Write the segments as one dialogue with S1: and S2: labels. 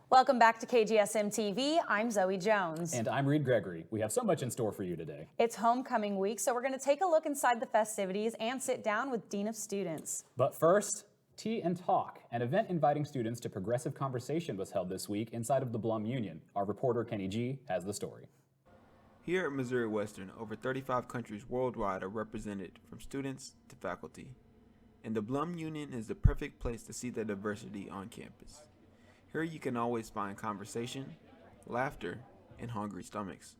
S1: Welcome back to KGSM-TV. I'm Zoe Jones.
S2: And I'm Reed Gregory. We have so much in store for you today.
S1: It's homecoming week, so we're going to take a look inside the festivities and sit down with Dean of Students.
S2: But first, Tea and Talk, an event inviting students to progressive conversation, was held this week inside of the Blum Union. Our reporter Kenny G has the story.
S3: Here at Missouri Western, over 35 countries worldwide are represented, from students to faculty. And the Blum Union is the perfect place to see the diversity on campus. Here you can always find conversation, laughter, and hungry stomachs.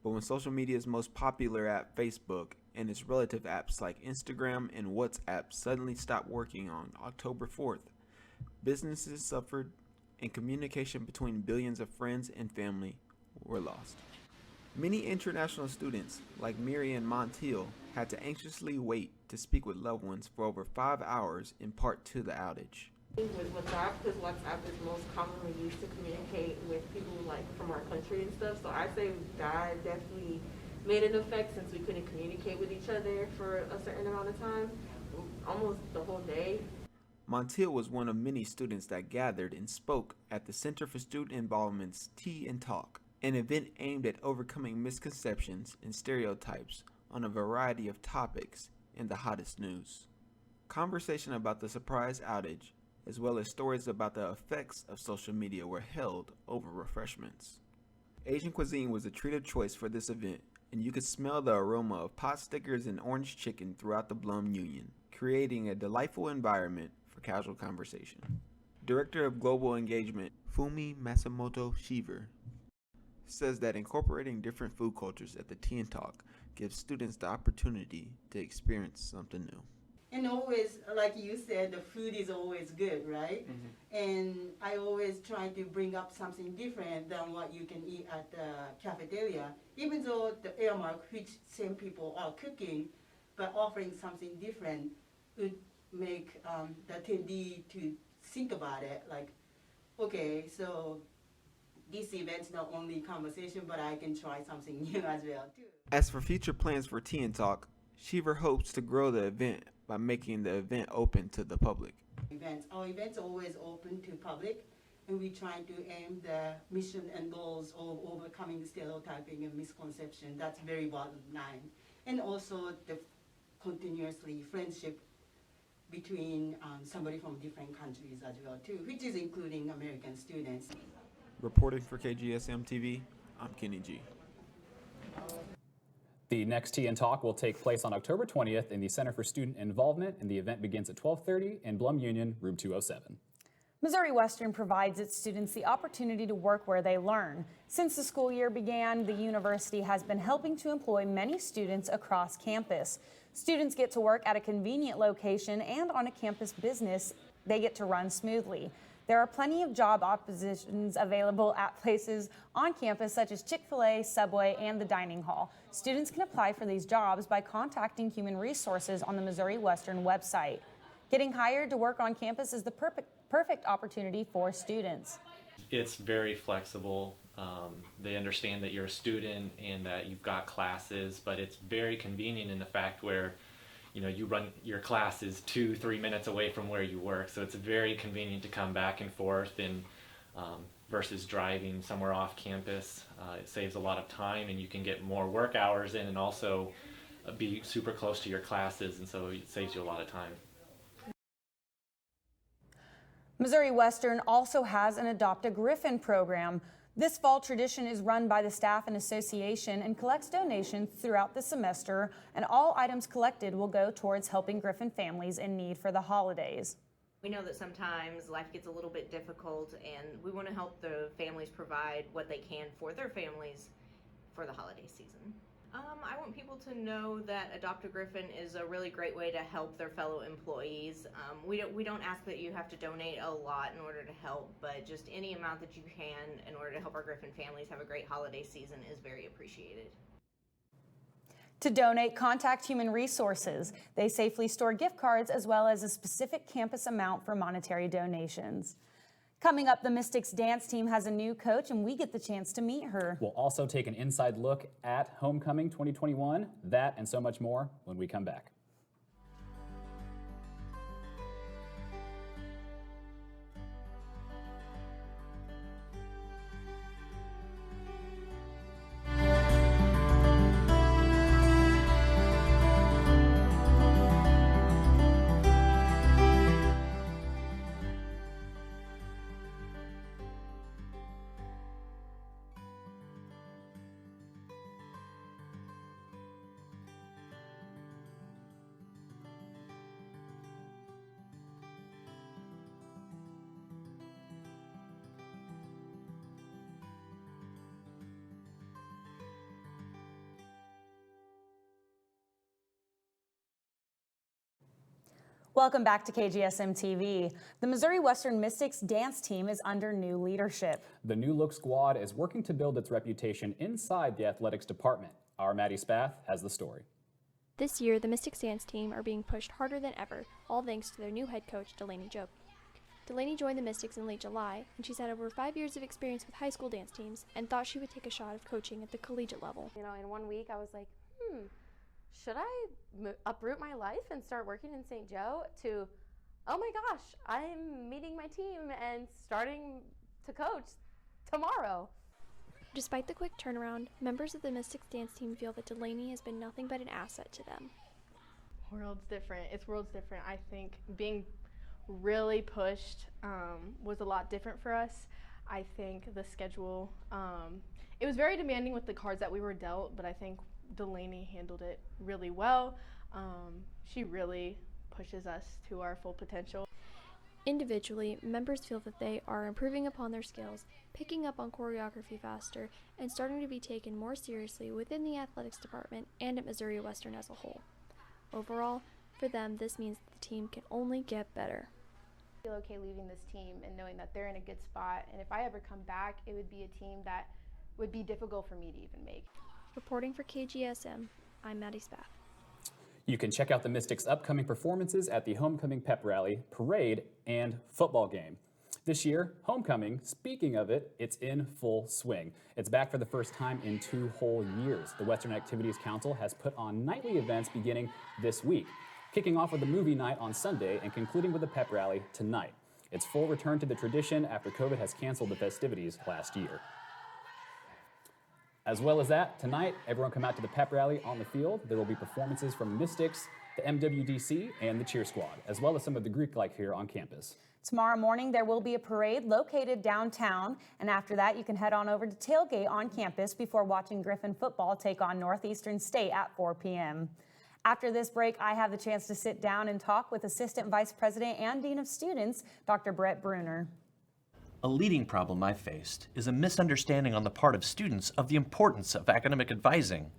S3: But when social media's most popular app, Facebook, and its relative apps like Instagram and WhatsApp suddenly stopped working on October 4th, businesses suffered and communication between billions of friends and family were lost. Many international students, like Miriam Montiel, had to anxiously wait to speak with loved ones for over 5 hours in part to the outage.
S4: With WhatsApp, because WhatsApp is most commonly used to communicate with people like from our country and stuff. So I'd say that definitely made an effect since we couldn't communicate with each other for a certain amount of time, almost the whole day.
S3: Montiel was one of many students that gathered and spoke at the Center for Student Involvement's Tea and Talk, an event aimed at overcoming misconceptions and stereotypes on a variety of topics in the hottest news. Conversation about the surprise outage, as well as stories about the effects of social media, were held over refreshments. Asian cuisine was a treat of choice for this event, and you could smell the aroma of pot stickers and orange chicken throughout the Blum Union, creating a delightful environment for casual conversation. Director of Global Engagement, Fumi Masamoto Shiver, says that incorporating different food cultures at the Tea and Talk gives students the opportunity to experience something new.
S5: And always, like you said, the food is always good, right? Mm-hmm. And I always try to bring up something different than what you can eat at the cafeteria, even though the earmark, which same people are cooking, but offering something different would make the attendee to think about it, like, okay, so this event's not only conversation, but I can try something new as well, too.
S3: As for future plans for Tea and Talk, Shiver hopes to grow the event by making the event open to the public.
S5: Our events are always open to public, and we try to aim the mission and goals of overcoming stereotyping and misconception. That's very bottom line. And also the continuously friendship between somebody from different countries as well too, which is including American students.
S3: Reporting for KGSM-TV, I'm Kenny G.
S2: The next Tea and Talk will take place on October 20th in the Center for Student Involvement, and the event begins at 12:30 in Blum Union, room 207.
S1: Missouri Western provides its students the opportunity to work where they learn. Since the school year began, the university has been helping to employ many students across campus. Students get to work at a convenient location and on a campus business they get to run smoothly. There are plenty of job oppositions available at places on campus such as Chick-fil-A, Subway, and the dining hall. Students can apply for these jobs by contacting Human Resources on the Missouri Western website. Getting hired to work on campus is the perfect opportunity for students.
S6: It's very flexible. They understand that you're a student and that you've got classes, but it's very convenient in the fact where you run your classes 2-3 minutes away from where you work, so it's very convenient to come back and forth, and versus driving somewhere off campus. It saves a lot of time, and you can get more work hours in and also be super close to your classes, and so it saves you a lot of time.
S1: Missouri Western also has an Adopt a Griffin program. This fall tradition is run by the staff and association and collects donations throughout the semester, and all items collected will go towards helping Griffin families in need for the holidays.
S7: We know that sometimes life gets a little bit difficult, and we want to help the families provide what they can for their families for the holiday season. I want people to know that Adopt a Griffin is a really great way to help their fellow employees. We don't ask that you have to donate a lot in order to help, but just any amount that you can in order to help our Griffin families have a great holiday season is very appreciated.
S1: To donate, contact Human Resources. They safely store gift cards as well as a specific campus amount for monetary donations. Coming up, the Mystics dance team has a new coach, and we get the chance to meet her.
S2: We'll also take an inside look at Homecoming 2021, that and so much more when we come back.
S1: Welcome back to KGSM-TV. The Missouri Western Mystics dance team is under new leadership.
S2: The New Look squad is working to build its reputation inside the athletics department. Our Maddie Spath has the story.
S8: This year, the Mystics dance team are being pushed harder than ever, all thanks to their new head coach, Delaney Jobe. Delaney joined the Mystics in late July, and she's had over 5 years of experience with high school dance teams and thought she would take a shot of coaching at the collegiate level.
S9: You know, in 1 week I was like, should I uproot my life and start working in St. Joe to, oh my gosh, I'm meeting my team and starting to coach tomorrow.
S8: Despite the quick turnaround, members of the Mystics dance team feel that Delaney has been nothing but an asset to them.
S10: World's different. I think being really pushed was a lot different for us. I think the schedule, it was very demanding with the cards that we were dealt, but I think Delaney handled it really well. She really pushes us to our full potential.
S8: Individually, members feel that they are improving upon their skills, picking up on choreography faster, and starting to be taken more seriously within the athletics department and at Missouri Western as a whole. Overall, for them, this means that the team can only get better.
S11: I feel okay leaving this team and knowing that they're in a good spot, and if I ever come back, it would be a team that would be difficult for me to even make.
S8: Reporting for KGSM, I'm Maddie Spath.
S2: You can check out the Mystics' upcoming performances at the Homecoming Pep Rally, Parade, and football game. This year, Homecoming, speaking of it, it's in full swing. It's back for the first time in 2 whole years. The Western Activities Council has put on nightly events beginning this week, kicking off with a movie night on Sunday and concluding with a pep rally tonight. It's full return to the tradition after COVID has canceled the festivities last year. As well as that, tonight, everyone come out to the pep rally on the field. There will be performances from Mystics, the MWDC, and the cheer squad, as well as some of the Greek life here on campus.
S1: Tomorrow morning, there will be a parade located downtown, and after that, you can head on over to tailgate on campus before watching Griffin football take on Northeastern State at 4 p.m. After this break, I have the chance to sit down and talk with Assistant Vice President and Dean of Students, Dr. Brett Brunner.
S12: A leading problem I've faced is a misunderstanding on the part of students of the importance of academic advising.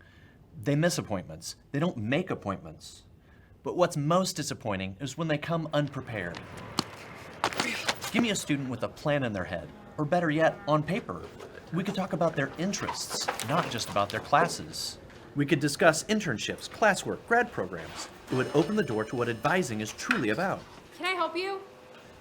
S12: They miss appointments. They don't make appointments. But what's most disappointing is when they come unprepared. Give me a student with a plan in their head, or better yet, on paper. We could talk about their interests, not just about their classes. We could discuss internships, classwork, grad programs. It would open the door to what advising is truly about.
S11: Can I help you?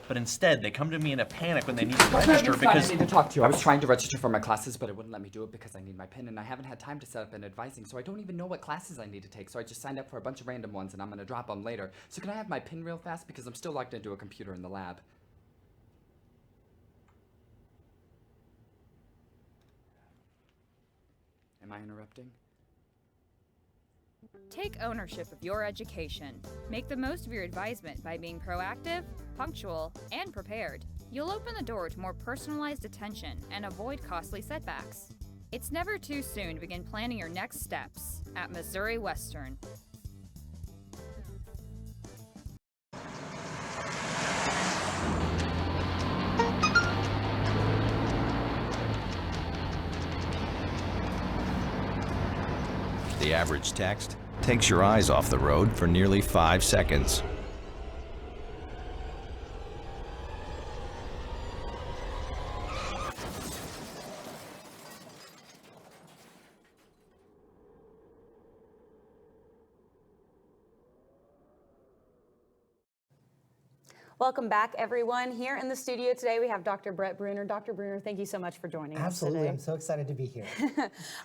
S12: But instead, they come to me in a panic when they need to register because
S13: I need to talk to you. I was trying to register for my classes, but it wouldn't let me do it because I need my PIN, and I haven't had time to set up an advising, so I don't even know what classes I need to take. So I just signed up for a bunch of random ones, and I'm going to drop them later. So can I have my PIN real fast because I'm still logged into a computer in the lab? Am I interrupting?
S14: Take ownership of your education. Make the most of your advisement by being proactive, punctual, and prepared. You'll open the door to more personalized attention and avoid costly setbacks. It's never too soon to begin planning your next steps at Missouri Western.
S15: The average text takes your eyes off the road for nearly 5 seconds.
S1: Welcome back, everyone. Here in the studio today, we have Dr. Brett Brunner. Dr. Brunner, thank you so much for joining us today.
S16: Absolutely. I'm so excited to be here.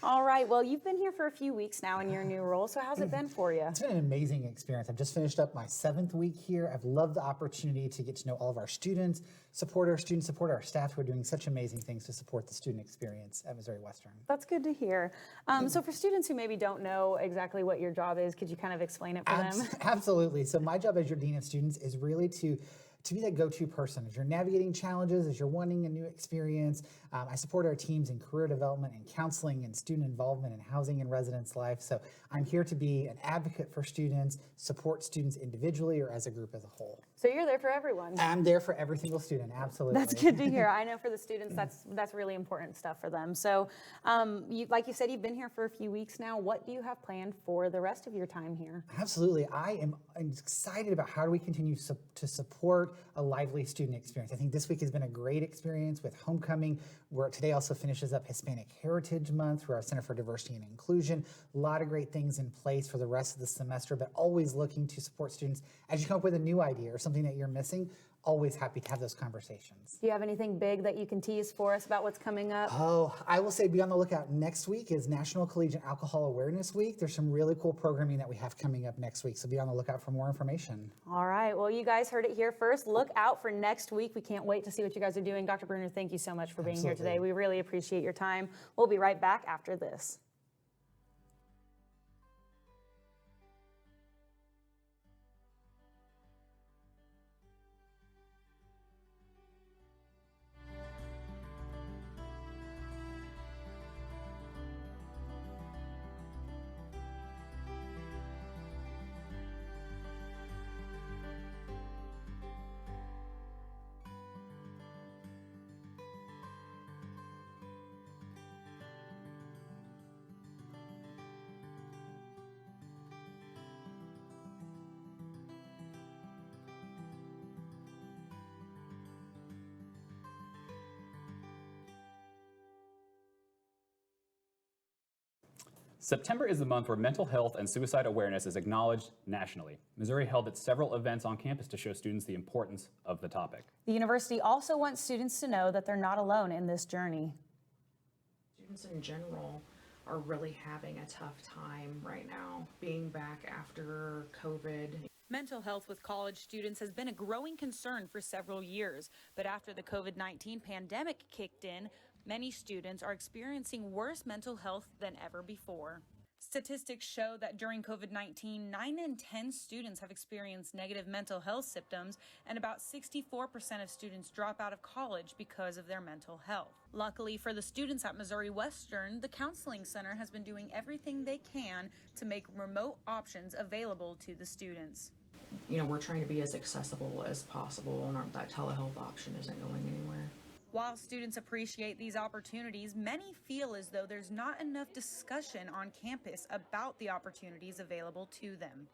S1: All right. Well, you've been here for a few weeks now in your new role. So how's it been for you?
S16: It's been an amazing experience. I've just finished up my 7th week here. I've loved the opportunity to get to know all of our students, support our staff who are doing such amazing things to support the student experience at Missouri Western.
S1: That's good to hear. So for students who maybe don't know exactly what your job is, could you kind of explain it for them?
S16: Absolutely. So my job as your Dean of Students is really to to be that go-to person as you're navigating challenges, as you're wanting a new experience. I support our teams in career development and counseling and student involvement in housing and residence life. So I'm here to be an advocate for students, support students individually or as a group as a whole.
S1: So you're there for everyone.
S16: I'm there for every single student, absolutely.
S1: That's good to hear. I know for the students, that's really important stuff for them. So like you said, you've been here for a few weeks now. What do you have planned for the rest of your time here?
S16: Absolutely. I'm excited about how do we continue to support a lively student experience. I think this week has been a great experience with homecoming, where today also finishes up Hispanic Heritage Month through our Center for Diversity and Inclusion. A lot of great things in place for the rest of the semester, but always looking to support students as you come up with a new idea or something that you're missing. Always happy to have those conversations.
S1: Do you have anything big that you can tease for us about what's coming up?
S16: Oh, I will say be on the lookout. Next week is National Collegiate Alcohol Awareness Week. There's some really cool programming that we have coming up next week, so be on the lookout for more information.
S1: All right, well, you guys heard it here first. Look out for next week. We can't wait to see what you guys are doing. Dr. Brunner, thank you so much for being here today. We really appreciate your time. We'll be right back after this.
S2: September is the month where mental health and suicide awareness is acknowledged nationally. Missouri held its several events on campus to show students the importance of the topic.
S1: The university also wants students to know that they're not alone in this journey.
S17: Students in general are really having a tough time right now, being back after COVID.
S1: Mental health with college students has been a growing concern for several years, but after the COVID-19 pandemic kicked in, many students are experiencing worse mental health than ever before. Statistics show that during COVID-19, 9 in 10 students have experienced negative mental health symptoms, and about 64% of students drop out of college because of their mental health. Luckily for the students at Missouri Western, the Counseling Center has been doing everything they can to make remote options available to the students.
S17: You know, we're trying to be as accessible as possible, and that telehealth option isn't going anywhere.
S1: While students appreciate these opportunities, many feel as though there's not enough discussion on campus about the opportunities available to them.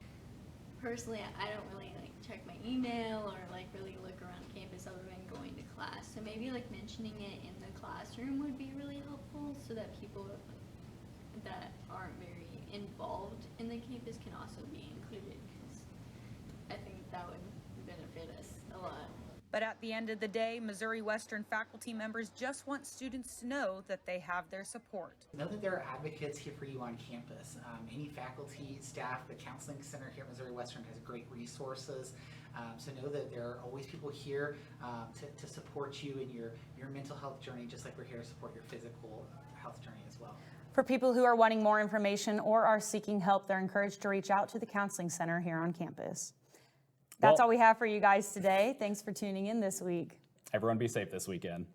S18: Personally, I don't really check my email or really look around campus other than going to class. So maybe mentioning it in the classroom would be really helpful so that people that aren't very involved in the campus can also be included, because I think that would benefit us a lot.
S1: But at the end of the day, Missouri Western faculty members just want students to know that they have their support.
S16: Know that there are advocates here for you on campus. Any faculty, staff, the Counseling Center here at Missouri Western has great resources. So know that there are always people here to support you in your mental health journey, just like we're here to support your physical health journey as well.
S1: For people who are wanting more information or are seeking help, they're encouraged to reach out to the Counseling Center here on campus. That's all we have for you guys today. Thanks for tuning in this week.
S2: Everyone be safe this weekend.